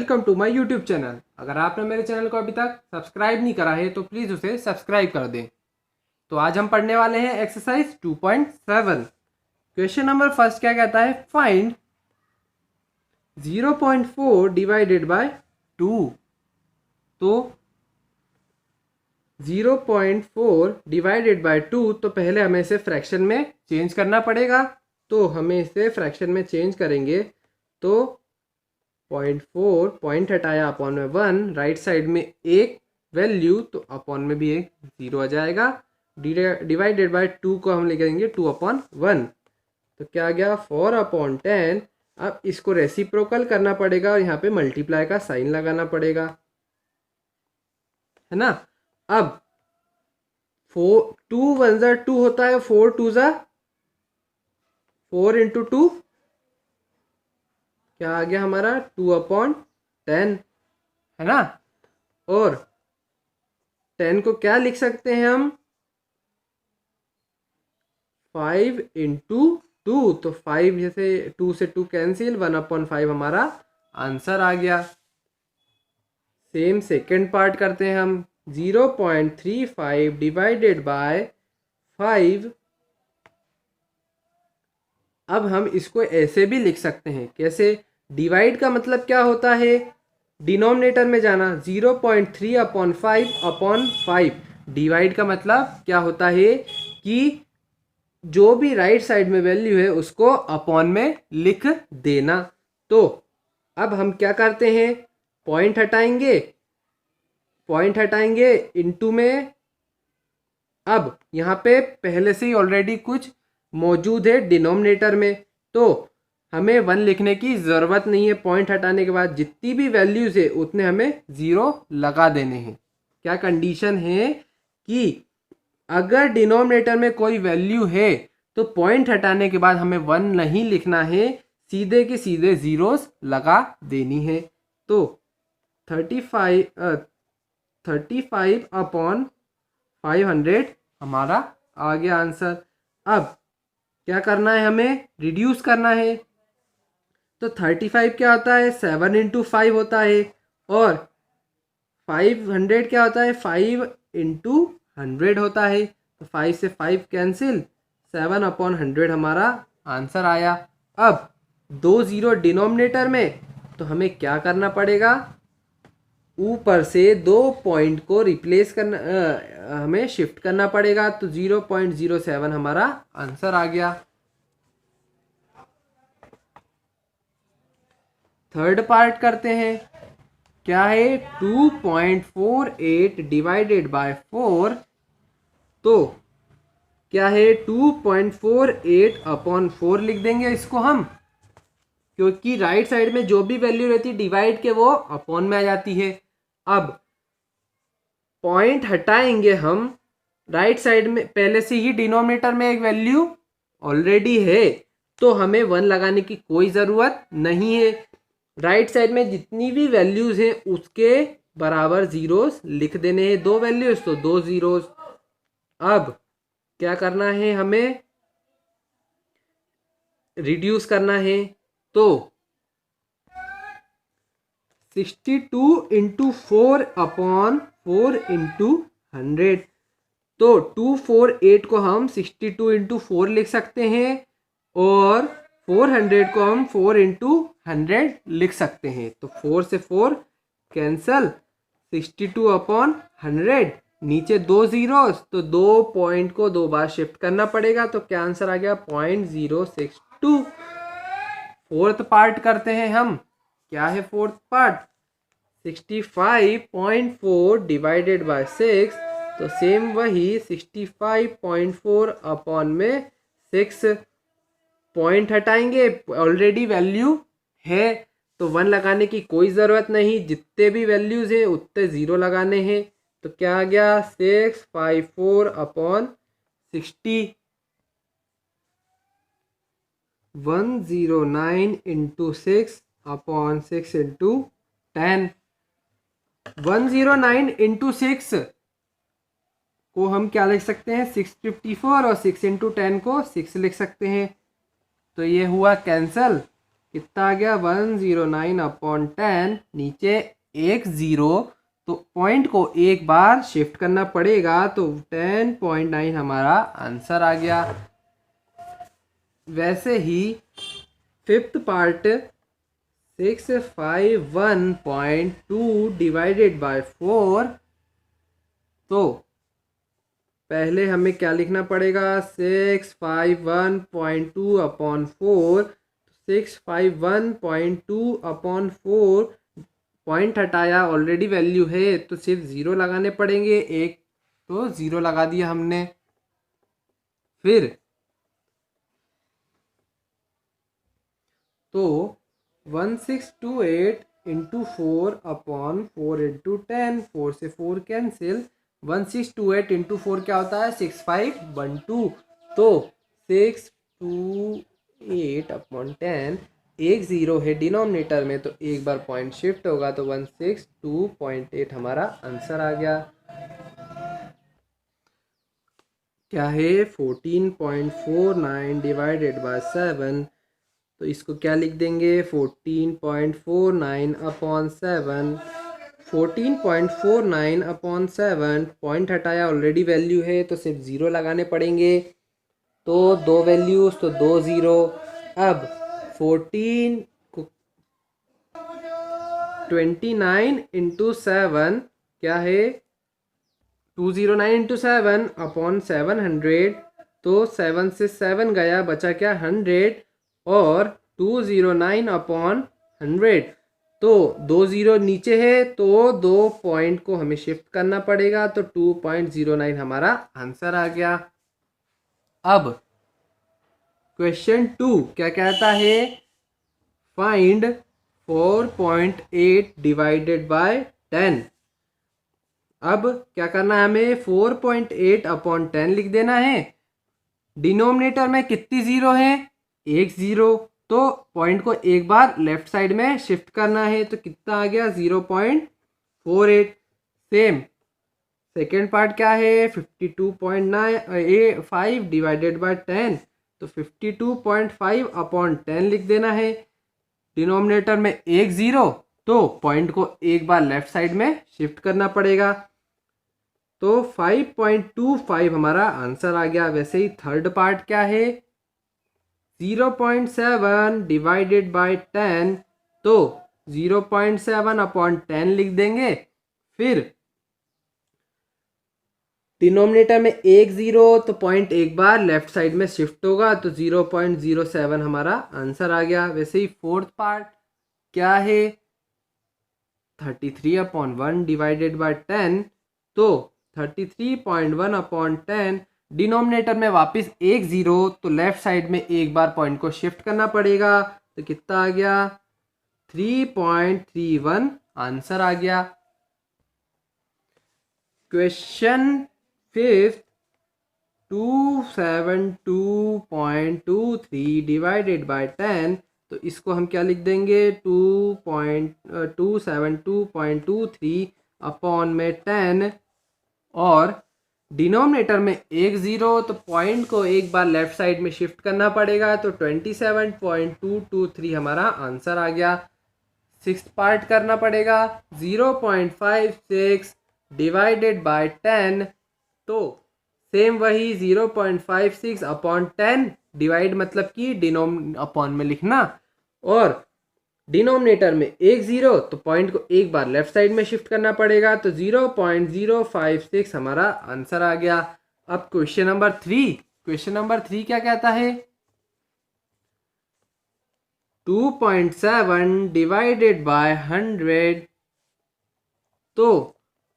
Welcome to my YouTube channel. अगर आपने मेरे चैनल को अभी तक सब्सक्राइब नहीं करा है तो प्लीज़ उसे सब्सक्राइब कर दें। तो आज हम पढ़ने वाले हैं एक्सरसाइज 2.7। क्वेश्चन नंबर फर्स्ट क्या कहता है, फाइंड 0.4 डिवाइडेड बाय 2। तो 0.4 डिवाइडेड बाय 2, तो पहले हमें इसे फ्रैक्शन में चेंज करना पड़ेगा। तो हमें इसे फ्रैक्शन में चेंज करेंगे तो 0.4 पॉइंट हटाया अपॉन में 1, राइट साइड में एक वैल्यू तो अपॉन में भी एक जीरो आ जाएगा। डिवाइडेड बाय 2 को हम लिखेंगे 2/1। तो क्या आ गया 4/10। अब इसको रेसिप्रोकल करना पड़ेगा और यहाँ पे मल्टीप्लाई का साइन लगाना पड़ेगा, है ना। अब 2 1 ज़ा 2 होता है, 4 2 ज़ा 4 इंटू 2 क्या आ गया हमारा 2/10, है ना। और 10 को क्या लिख सकते हैं हम, 5 इंटू 2। तो 5 जैसे 2 से 2 कैंसिल, 1/5 हमारा आंसर आ गया। सेम सेकेंड पार्ट करते हैं हम। 0.35 डिवाइडेड बाय 5। अब हम इसको ऐसे भी लिख सकते हैं, कैसे, डिवाइड का मतलब क्या होता है, डिनोमिनेटर में जाना। 0.3/5/5। डिवाइड का मतलब क्या होता है कि जो भी राइट साइड में वैल्यू है उसको अपॉन में लिख देना। तो अब हम क्या करते हैं, पॉइंट हटाएंगे इनटू में। अब यहाँ पे पहले से ही ऑलरेडी कुछ मौजूद है डिनोमिनेटर में, तो हमें 1 लिखने की ज़रूरत नहीं है। पॉइंट हटाने के बाद जितनी भी वैल्यूज़ है उतने हमें 0 लगा देने हैं। क्या कंडीशन है कि अगर डिनोमिनेटर में कोई वैल्यू है तो पॉइंट हटाने के बाद हमें 1 नहीं लिखना है, सीधे के सीधे ज़ीरोस लगा देनी है। तो 35/500 हमारा आ गया आंसर। अब क्या करना है, हमें रिड्यूस करना है। तो 35 क्या होता है, 7 इंटू 5 होता है, और 500 क्या होता है, 5 इंटू 100 होता है। तो 5 से 5 कैंसिल, 7/100 हमारा आंसर आया। अब 2 0 डिनोमिनेटर में, तो हमें क्या करना पड़ेगा, ऊपर से 2 पॉइंट को रिप्लेस करना, हमें शिफ्ट करना पड़ेगा। तो 0.07 हमारा आंसर आ गया। थर्ड पार्ट करते हैं। क्या है, 2.48 डिवाइडेड बाय 4। तो क्या है, 2.48/4 लिख देंगे इसको हम, क्योंकि राइट साइड में जो भी वैल्यू रहती है डिवाइड के वो अपॉन में आ जाती है। अब पॉइंट हटाएंगे हम, राइट साइड में पहले से ही डिनोमिनेटर में एक वैल्यू ऑलरेडी है, तो हमें 1 लगाने की कोई ज़रूरत नहीं है। राइट साइड में जितनी भी वैल्यूज़ हैं उसके बराबर ज़ीरोस लिख देने हैं। 2 वैल्यूज़ तो 2 ज़ीरोस। अब क्या करना है, हमें रिड्यूस करना है। तो 62 इंटू 4/4 इंटू 100। तो 248 को हम 62 इंटू 4 लिख सकते हैं, और 400 को हम 4 इंटू 100 लिख सकते हैं। तो 4 से 4 कैंसल, 62/100, नीचे 2 जीरोस, तो 2 पॉइंट को 2 बार शिफ्ट करना पड़ेगा। तो क्या आंसर आ गया, 0.062। फोर्थ पार्ट करते हैं हम। क्या है फोर्थ पार्ट, 65.4 डिवाइडेड बाय 6। तो सेम वही 65.4 में 6, पॉइंट हटाएंगे, ऑलरेडी वैल्यू है तो 1 लगाने की कोई ज़रूरत नहीं। जितने भी वैल्यूज़ हैं उतने 0 लगाने हैं। तो क्या आ गया, 654/60। 109 इंटू 6/6 इंटू 10। 109 इंटू 6 को हम क्या लिख सकते हैं, 654, और 6 इंटू 10 को 6 लिख सकते हैं। तो ये हुआ कैंसल। कितना आ गया 109 अपॉन 10, नीचे एक ज़ीरो, तो पॉइंट को एक बार शिफ्ट करना पड़ेगा, तो 10.9 हमारा आंसर आ गया। वैसे ही फिफ्थ पार्ट 651.2 डिवाइडेड बाय 4, तो पहले हमें क्या लिखना पड़ेगा 651.2 अपॉन 4, 651.2 अपॉन 4, पॉइंट हटाया, ऑलरेडी वैल्यू है तो सिर्फ ज़ीरो लगाने पड़ेंगे, एक तो ज़ीरो लगा दिया हमने। फिर तो 1628 इंटू 4 अपॉन 4 इंटू 10, 4 से 4 कैंसिल, 1628 इंटू 4 क्या होता है 6512, तो 628 अपॉन 10, एक ज़ीरो है डिनोमिनेटर में तो एक बार पॉइंट शिफ्ट होगा, तो 162.8 हमारा आंसर आ गया। क्या है 14.49 डिवाइडेड बाय 7, तो इसको क्या लिख देंगे 14.49 अपॉन 7, 14.49 अपॉन 7, पॉइंट हटाया, ऑलरेडी वैल्यू है तो सिर्फ ज़ीरो लगाने पड़ेंगे, तो दो वैल्यूज़ तो दो ज़ीरो। अब 14 को 29 इंटू 7 क्या है 209 इंटू 7 अपॉन 700, तो 7 से 7 गया, बचा क्या 100, और 209 अपॉन 100, तो दो ज़ीरो नीचे है तो दो पॉइंट को हमें शिफ्ट करना पड़ेगा, तो 2.09 हमारा आंसर आ गया। अब क्वेश्चन 2 क्या कहता है फाइंड 4.8 डिवाइडेड बाय 10। अब क्या करना है हमें 4.8 अपॉन 10 लिख देना है। डिनोमिनेटर में कितनी ज़ीरो है एक ज़ीरो, तो पॉइंट को एक बार लेफ्ट साइड में शिफ्ट करना है, तो कितना आ गया 0.48। सेम सेकेंड पार्ट क्या है 52.5 डिवाइडेड बाय 10, तो 52.5 अपॉन 10 लिख देना है। डिनोमिनेटर में एक ज़ीरो, तो पॉइंट को एक बार लेफ्ट साइड में शिफ्ट करना पड़ेगा, तो 5.25 हमारा आंसर आ गया। वैसे ही थर्ड पार्ट क्या है 0.7 डिवाइडेड बाय 10, तो 0.7 अपॉन 10 लिख देंगे। फिर डिनोमिनेटर में एक ज़ीरो, तो पॉइंट एक बार लेफ्ट साइड में शिफ्ट होगा, तो 0.07 हमारा आंसर आ गया। वैसे ही फोर्थ पार्ट क्या है 33 अपॉन 1 डिवाइडेड बाय 10, तो 33.1 अपॉन 10, डिनोमिनेटर में वापस एक ज़ीरो, तो लेफ्ट साइड में एक बार पॉइंट को शिफ्ट करना पड़ेगा, तो कितना आ गया 3.31 आंसर आ गया। क्वेश्चन फिफ्थ 272.23 डिवाइडेड बाय 10, तो इसको हम क्या लिख देंगे 272.23 अपॉन में 10, और डिनोमिनेटर में एक ज़ीरो, तो पॉइंट को एक बार लेफ्ट साइड में शिफ्ट करना पड़ेगा, तो 27.223 हमारा आंसर आ गया। सिक्स्थ पार्ट करना पड़ेगा 0.56 डिवाइडेड बाय 10, तो सेम वही 0.56 अपॉन 10, डिवाइड मतलब कि अपॉन में लिखना, और डिनोमिनेटर में एक ज़ीरो, तो पॉइंट को एक बार लेफ्ट साइड में शिफ्ट करना पड़ेगा, तो 0.056 हमारा आंसर आ गया। अब क्वेश्चन नंबर 3 क्या कहता है 2.7 डिवाइडेड बाय 100, तो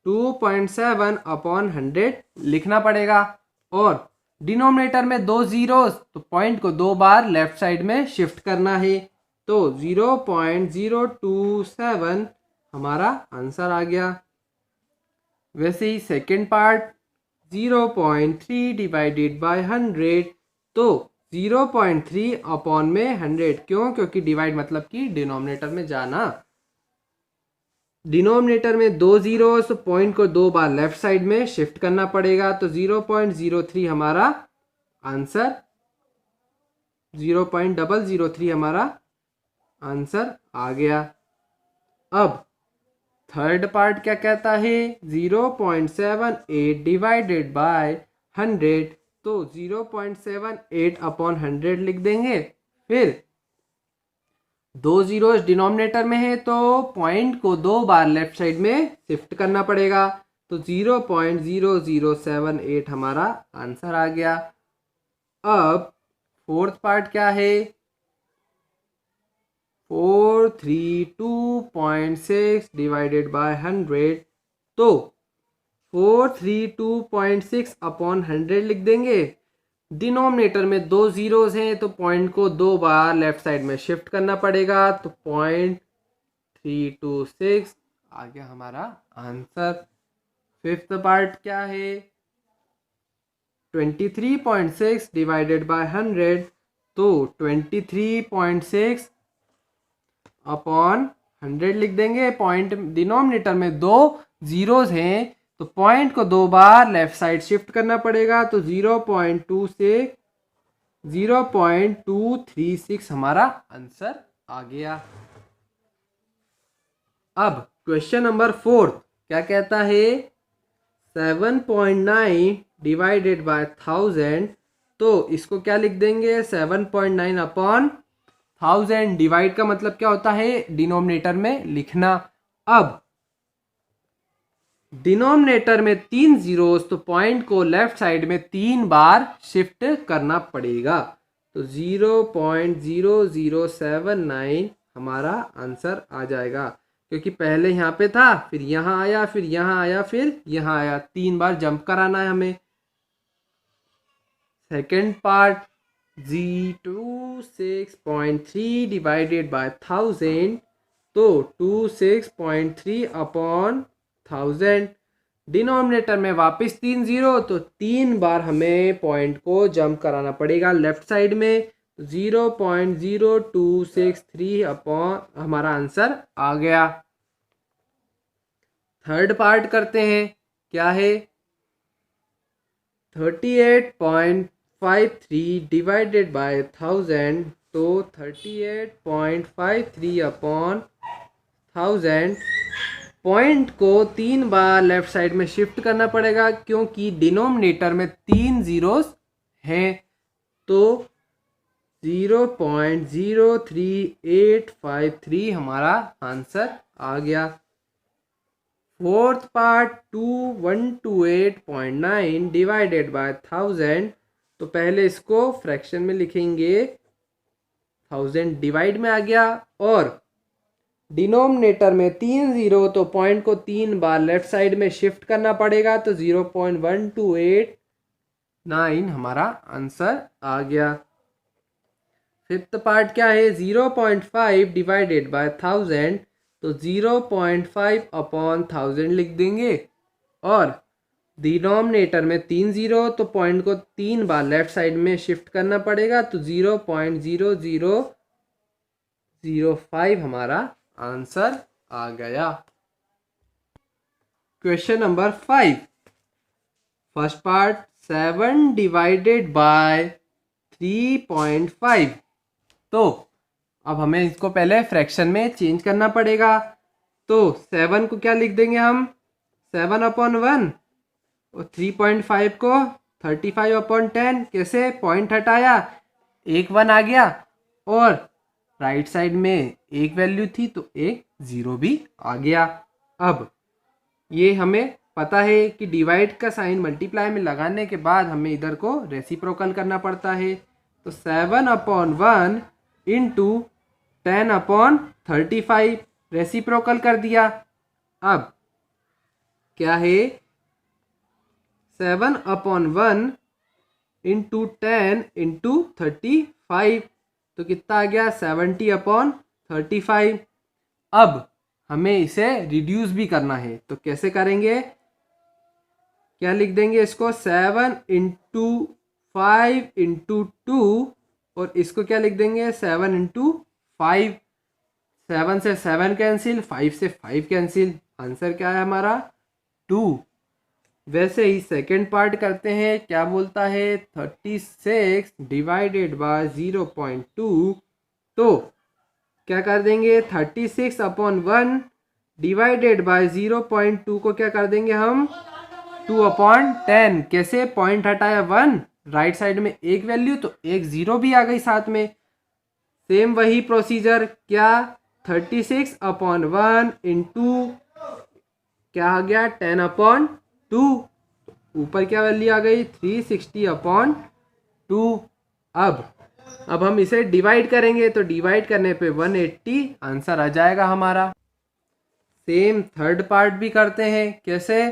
2.7 अपॉन 100 लिखना पड़ेगा, और डिनोमिनेटर में दो ज़ीरोस, तो पॉइंट को दो बार लेफ्ट साइड में शिफ्ट करना है, तो 0.027 हमारा आंसर आ गया। वैसे ही सेकेंड पार्ट 0.3 डिवाइडेड बाय 100, तो 0.3 अपॉन में 100, क्योंकि डिवाइड मतलब कि डिनोमिनेटर में जाना। डिनोमिनेटर में दो ज़ीरो, तो पॉइंट को दो बार लेफ्ट साइड में शिफ्ट करना पड़ेगा, तो 0.03 हमारा आंसर 0.003 हमारा आंसर आ गया। अब थर्ड पार्ट क्या कहता है, 0.78 डिवाइडेड बाय 100, तो 0.78 अपॉन 100 लिख देंगे। फिर दो जीरोस डिनोमिनेटर में है तो पॉइंट को दो बार लेफ्ट साइड में शिफ्ट करना पड़ेगा, तो 0.0078 हमारा आंसर आ गया। अब फोर्थ पार्ट क्या है, 432.6 डिवाइडेड बाय 100, तो 432.6 अपॉन 100 लिख देंगे। डिनोमिनेटर में दो जीरोस हैं तो पॉइंट को दो बार लेफ्ट साइड में शिफ्ट करना पड़ेगा, तो 0.326 आ गया हमारा आंसर। फिफ्थ पार्ट क्या है, 23.6 डिवाइडेड बाय 100, तो 23.6 अपॉन 100 लिख देंगे। पॉइंट डिनोमिनेटर में दो जीरोस हैं तो पॉइंट को दो बार लेफ्ट साइड शिफ्ट करना पड़ेगा, तो 0.236 हमारा आंसर आ गया। अब क्वेश्चन नंबर 4 क्या कहता है, 7.9 डिवाइडेड बाय 1000, तो इसको क्या लिख देंगे, 7.9 अपॉन 1000। डिवाइड का मतलब क्या होता है, डिनोमिनेटर में लिखना। अब डिनोमिनेटर में तीन जीरोस तो पॉइंट को लेफ्ट साइड में तीन बार शिफ्ट करना पड़ेगा, तो 0.0079 हमारा आंसर आ जाएगा, क्योंकि पहले यहाँ पे था, फिर यहाँ आया, फिर यहाँ आया, फिर यहाँ आया, तीन बार जंप कराना है हमें। सेकेंड पार्ट, 26.3 डिवाइडेड बाय 1000, तो 26.3 अपॉन 1000। डिनोमिनेटर में वापस तीन जीरो तो तीन बार हमें पॉइंट को जंप कराना पड़ेगा लेफ्ट साइड में, 0.0263 अपॉन हमारा आंसर आ गया। थर्ड पार्ट करते हैं, क्या है, 38.53 डिवाइडेड बाय 1000, तो 38.53 अपॉन 1000। पॉइंट को तीन बार लेफ्ट साइड में शिफ्ट करना पड़ेगा, क्योंकि डिनोमिनेटर में तीन जीरोस हैं, तो 0.03853 हमारा आंसर आ गया। फोर्थ पार्ट, 2128.9 डिवाइडेड बाय 1000, तो पहले इसको फ्रैक्शन में लिखेंगे, 1000 डिवाइड में आ गया, और डिनोमिनेटर में तीन जीरो तो पॉइंट को तीन बार लेफ्ट साइड में शिफ्ट करना पड़ेगा, तो 0.1289 हमारा आंसर आ गया। फिफ्थ पार्ट क्या है, 0.5 डिवाइडेड बाय 1000, तो 0.5 अपॉन 1000 लिख देंगे, और डिनोमिनेटर में तीन जीरो तो पॉइंट को तीन बार लेफ्ट साइड में शिफ्ट करना पड़ेगा, तो 0.0005 हमारा आंसर आ गया। Question number 5, first part, 7 divided by 3.5, तो अब हमें इसको पहले फ्रैक्शन में चेंज करना पड़ेगा, तो 7 को क्या लिख देंगे हम, 7 अपॉन 1, और 3.5 को 35 अपॉन 10, कैसे, पॉइंट हटाया, एक 1 आ गया, और राइट साइड में एक वैल्यू थी तो एक जीरो भी आ गया। अब ये हमें पता है कि डिवाइड का साइन मल्टीप्लाई में लगाने के बाद हमें इधर को रेसिप्रोकल करना पड़ता है, तो 7 अपॉन 1 इंटू 10 अपॉन 35 रेसिप्रोकल कर दिया। अब क्या है, 7 अपॉन 1 इंटू 10 इंटू 35, तो कितना आ गया, 70 अपॉन 35। अब हमें इसे रिड्यूस भी करना है, तो कैसे करेंगे, क्या लिख देंगे इसको, 7 इंटू 5 इंटू 2, और इसको क्या लिख देंगे, 7 इंटू 5। 7 से 7 कैंसिल, 5 से 5 कैंसिल, आंसर क्या है हमारा, 2। वैसे ही सेकेंड पार्ट करते हैं, क्या बोलता है, 36 डिवाइडेड बाय 0.2, तो क्या कर देंगे 36/1 डिवाइडेड बाय 0.2 को क्या कर देंगे हम 2/10। कैसे, पॉइंट हटाया 1, राइट साइड में एक वैल्यू तो एक जीरो भी आ गई साथ में। सेम वही प्रोसीजर, क्या 36/1 इंटू क्या आ गया 10/2, ऊपर क्या वैल्यू आ गई 360/2। अब हम इसे डिवाइड करेंगे तो डिवाइड करने पे 180 आंसर आ जाएगा हमारा। सेम थर्ड पार्ट भी करते हैं। कैसे,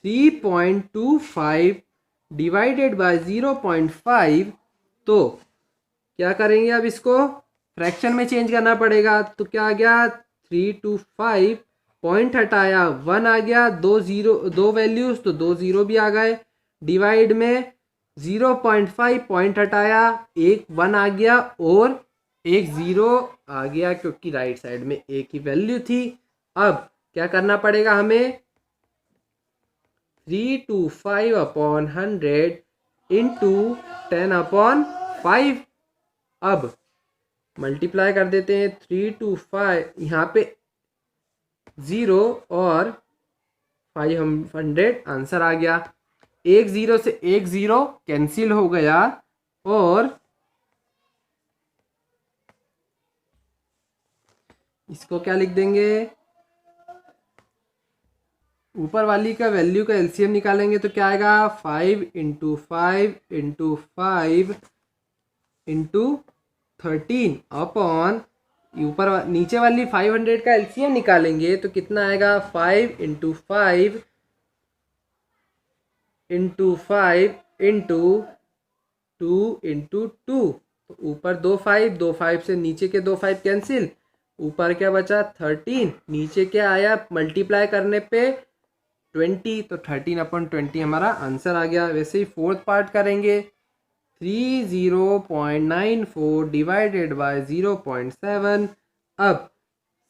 3.25 डिवाइडेड बाय 0.5। तो क्या करेंगे, अब इसको फ्रैक्शन में चेंज करना पड़ेगा। तो क्या आ गया 325, पॉइंट हटाया 1 आ गया, दो वैल्यूज तो 2 जीरो भी आ गए। डिवाइड में 0.5, पॉइंट हटाया एक 1 आ गया और एक जीरो आ गया क्योंकि राइट साइड में एक ही वैल्यू थी। अब क्या करना पड़ेगा हमें 325/100 इंटू 10/5। अब मल्टीप्लाई कर देते हैं 325, यहाँ पे 0 और 500 आंसर आ गया। एक जीरो से एक जीरो कैंसिल हो गया और इसको क्या लिख देंगे, ऊपर वाली का वैल्यू का एलसीएम निकालेंगे तो क्या आएगा 5 × 5 × 5 × 13 अपॉन ऊपर नीचे वाली 500 का एलसीएम निकालेंगे तो कितना आएगा 5 × 5 × 5 × 2 × 2। तो ऊपर 2 5 से नीचे के 2 5 कैंसिल, ऊपर क्या बचा 13, नीचे क्या आया मल्टीप्लाई करने पे 20, तो 13/20 हमारा आंसर आ गया। वैसे ही फोर्थ पार्ट करेंगे 30.94 डिवाइडेड बाय 0.7। अब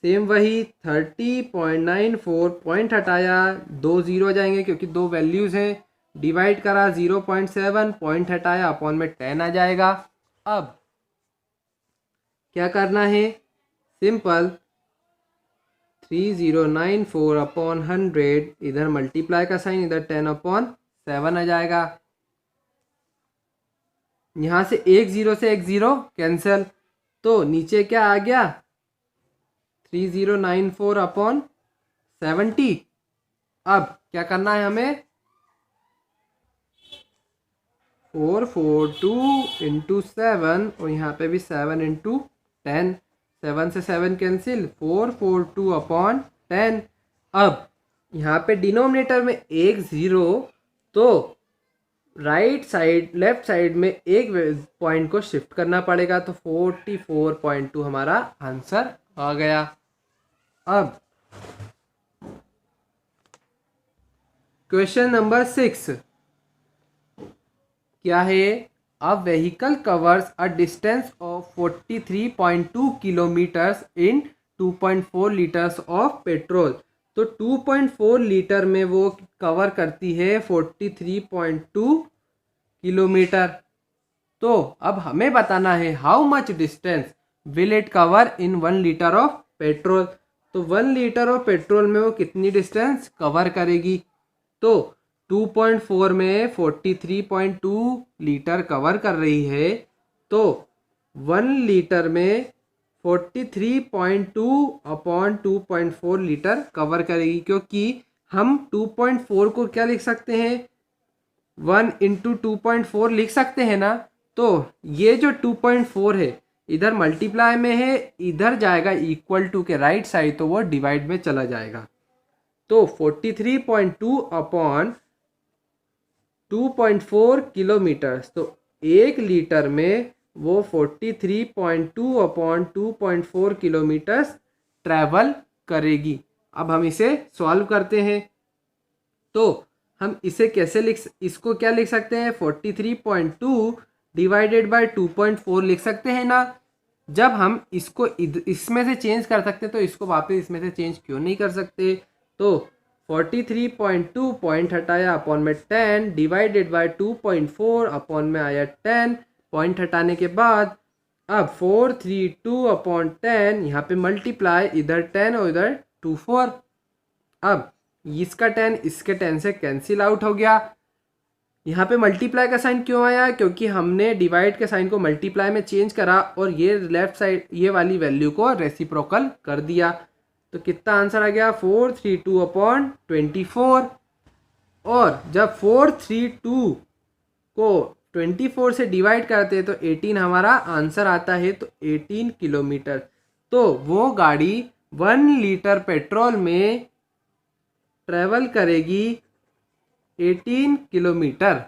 सेम वही 30.94, पॉइंट हटाया 2 जीरो आ जाएंगे क्योंकि दो वैल्यूज़ हैं, डिवाइड करा 0.7, पॉइंट हटाया अपॉन में 10 आ जाएगा। अब क्या करना है, सिंपल 3094/100, इधर मल्टीप्लाई का साइन, इधर 10/7 आ जाएगा। यहाँ से एक जीरो से एक जीरो कैंसिल, तो नीचे क्या आ गया 3094/70। अब क्या करना है हमें 442 × 7 और यहाँ पे भी 7 × 10, 7 से 7 कैंसिल, 442/10। अब यहाँ पे डिनोमिनेटर में एक जीरो तो राइट साइड लेफ्ट साइड में एक पॉइंट को शिफ्ट करना पड़ेगा, तो 44.2 हमारा आंसर आ गया। अब क्वेश्चन नंबर 6 क्या है, a vehicle covers a distance of 43.2 kilometres in 2.4 litres of petrol. तो 2.4 लीटर में वो कवर करती है 43.2 किलोमीटर। तो अब हमें बताना है how much distance will it cover in 1 litre of petrol. तो 1 लीटर ऑफ पेट्रोल में वो कितनी डिस्टेंस कवर करेगी। तो 2.4 में 43.2 लीटर कवर कर रही है, तो 1 लीटर में 43.2/2.4 लीटर कवर करेगी, क्योंकि हम 2.4 को क्या लिख सकते हैं 1 × 2.4 लिख सकते हैं ना। तो ये जो 2.4 है इधर मल्टीप्लाई में है, इधर जाएगा इक्वल टू के राइट साइड, तो वो डिवाइड में चला जाएगा। तो 43.2/2.4 किलोमीटर, तो 1 लीटर में वो 43.2/2.4 किलोमीटर ट्रैवल करेगी। अब हम इसे सॉल्व करते हैं। तो हम इसे कैसे इसको क्या लिख सकते हैं 43.2 डिवाइडेड बाय 2.4 लिख सकते हैं ना। जब हम इसको इसमें से चेंज कर सकते तो इसको वापस इसमें से चेंज क्यों नहीं कर सकते। तो 43.2 पॉइंट हटाया अपॉन में 10 डिवाइडेड बाय 2.4 अपॉन में आया 10, पॉइंट हटाने के बाद अब 432/10, यहाँ पे मल्टीप्लाई, इधर 10 और इधर 24। अब इसका 10 इसके 10 से कैंसिल आउट हो गया। यहाँ पे मल्टीप्लाई का साइन क्यों आया? क्योंकि हमने डिवाइड के साइन को मल्टीप्लाई में चेंज करा और ये लेफ्ट साइड ये वाली वैल्यू को रेसिप्रोकल कर दिया। तो कितना आंसर आ गया? 432/24। और जब 432 को 24 से डिवाइड करते हैं तो 18 हमारा आंसर आता है, तो 18 किलोमीटर। तो वो गाड़ी 1 लीटर पेट्रोल में ट्रेवल करेगी 18 किलोमीटर।